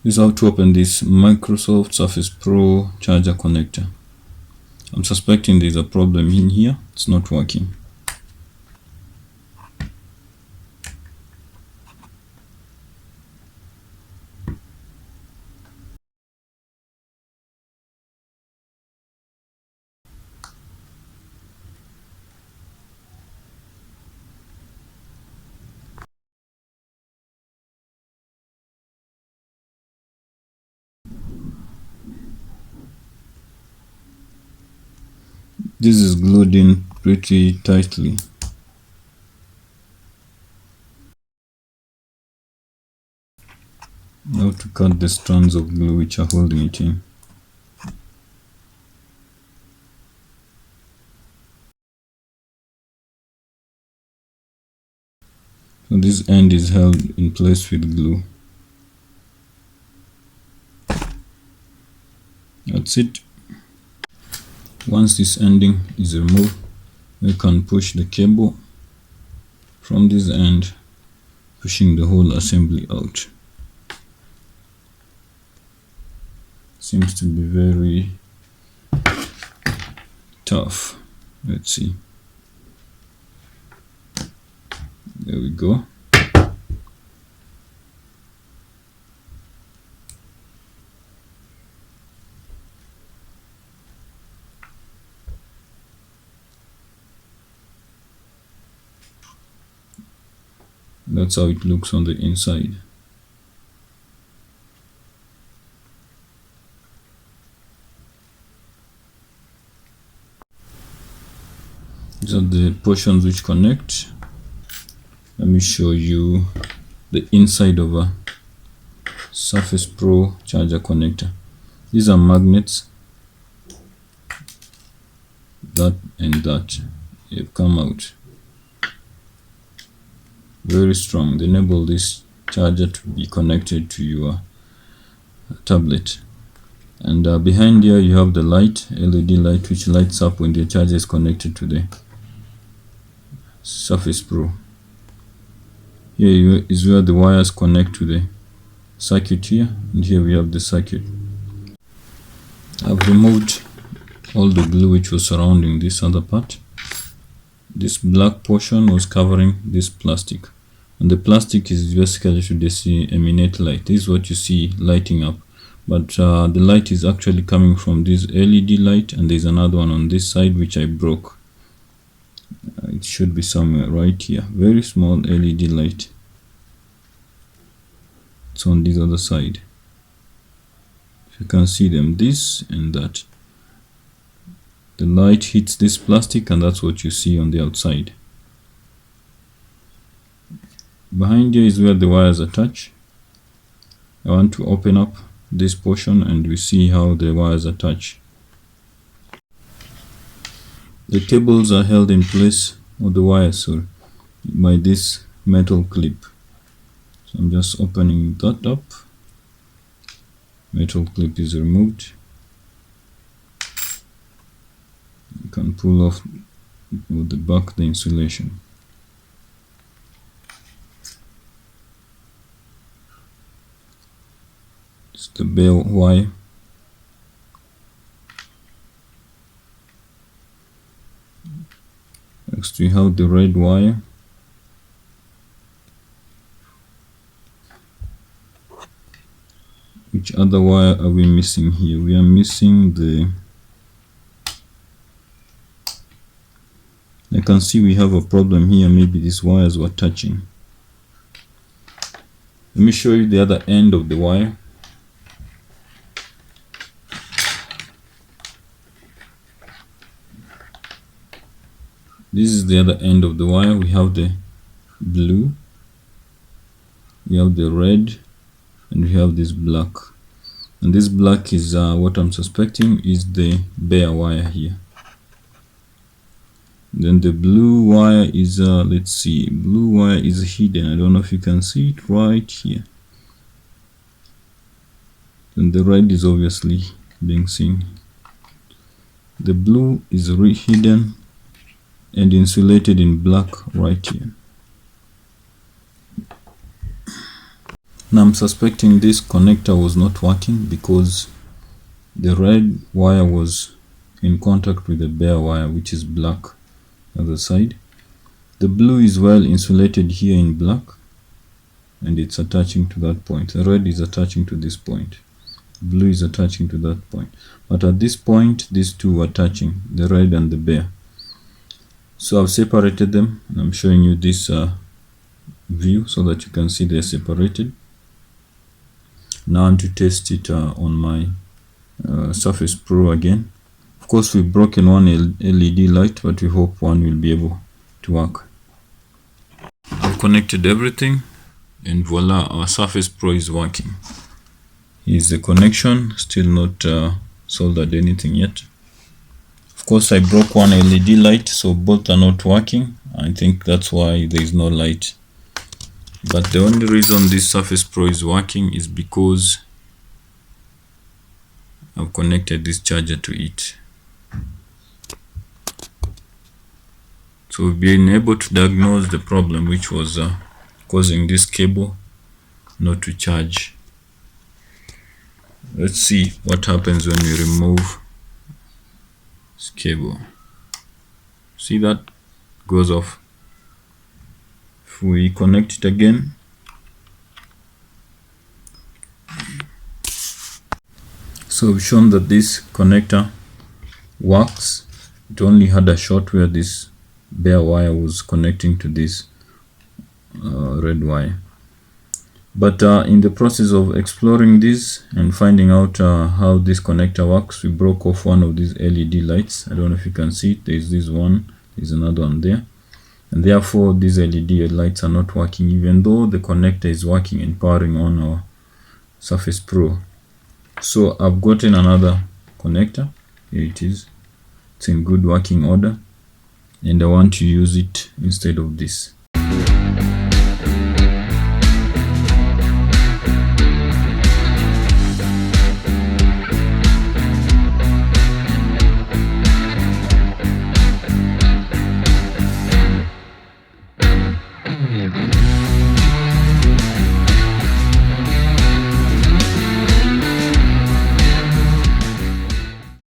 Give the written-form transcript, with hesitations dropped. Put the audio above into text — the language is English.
This is how to open this Microsoft Surface Pro charger connector. I'm suspecting there's a problem in here. It's not working. This is glued in pretty tightly. Now to cut the strands of glue which are holding it in. So this end is held in place with glue. That's it. Once this ending is removed, we can push the cable from this end, pushing the whole assembly out. Seems to be very tough. Let's see. There we go. That's how it looks on the inside. These are the portions which connect. Let me show you the inside of a Surface Pro charger connector. These are magnets. That and that have come out. Very strong. They enable this charger to be connected to your tablet. And behind here you have the light, LED light, which lights up when the charger is connected to the Surface Pro. Here is where the wires connect to the circuit here, and here we have the circuit. I've removed all the glue which was surrounding this other part. This black portion was covering this plastic, and the plastic is basically to disseminate light. This is what you see lighting up, but the light is actually coming from this LED light, and there's another one on this side which I broke. It should be somewhere right here. Very small LED light. It's on this other side. If you can see them, this and that. The light hits this plastic, and that's what you see on the outside. Behind here is where the wires attach. I want to open up this portion and we see how the wires attach. The cables are held in place, or the wires, by this metal clip. So I'm just opening that up. Metal clip is removed. You can pull off with the back the insulation. It's the bell wire. Next we have the red wire. Which other wire are we missing here? We are missing the... I can see we have a problem here. Maybe these wires were touching. Let me show you the other end of the wire. This is the other end of the wire. We have the blue, we have the red, and we have this black. And this black is what I'm suspecting is the bare wire here. Then the blue wire is let's see, blue wire is hidden. I don't know if you can see it right here. Then the red is obviously being seen. The blue is hidden and insulated in black right here. Now I'm suspecting this connector was not working because the red wire was in contact with the bare wire, which is black on the side. The blue is well insulated here in black, and it's attaching to that point. The red is attaching to this point. Blue is attaching to that point. But at this point, these two are touching, the red and the bare. So I've separated them, and I'm showing you this view so that you can see they're separated. Now I'm to test it on my Surface Pro again. Of course, we've broken one LED light, but we hope one will be able to work. I've connected everything, and voila, our Surface Pro is working. Here's the connection, still not soldered anything yet. Of course, I broke one LED light, so both are not working. I think that's why there is no light. But the only reason this Surface Pro is working is because I've connected this charger to it. So we've been able to diagnose the problem, which was causing this cable not to charge. Let's see what happens when we remove this cable. See, that goes off. If we connect it again, so we've shown that this connector works. It only had a short where this bare wire was connecting to this red wire. But in the process of exploring this and finding out how this connector works, we broke off one of these LED lights. I don't know if you can see it. There's this one, there's another one there. And therefore, these LED lights are not working, even though the connector is working and powering on our Surface Pro. So I've gotten another connector. Here it is. It's in good working order. And I want to use it instead of this.